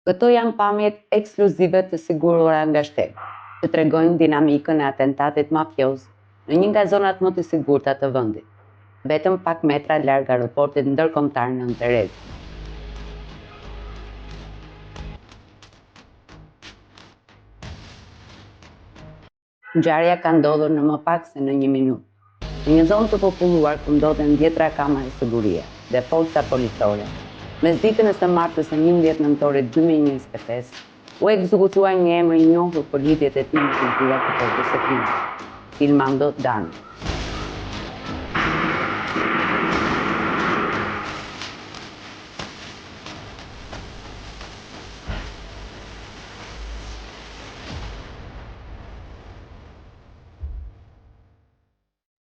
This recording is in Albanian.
Këto janë pamjet ekskluzive të siguruara nga shteti, që tregojnë dinamikën e atentatit mafioz në një nga zonat më të sigurta të vendit, vetëm pak metra larg aeroportit ndërkombëtar Nën Terezë. Ngjarja ka ndodhur në më pak se në 1 minutë, në një zonë të populluar ku ndodhen 10 kamera sigurie dhe forca policore. Mesditën e së martës e 11 nëntorit 2025, u ekzekutua një emër i njohur për lidhjet e tij me kultura të Portosë së Primit, Filmando Dani.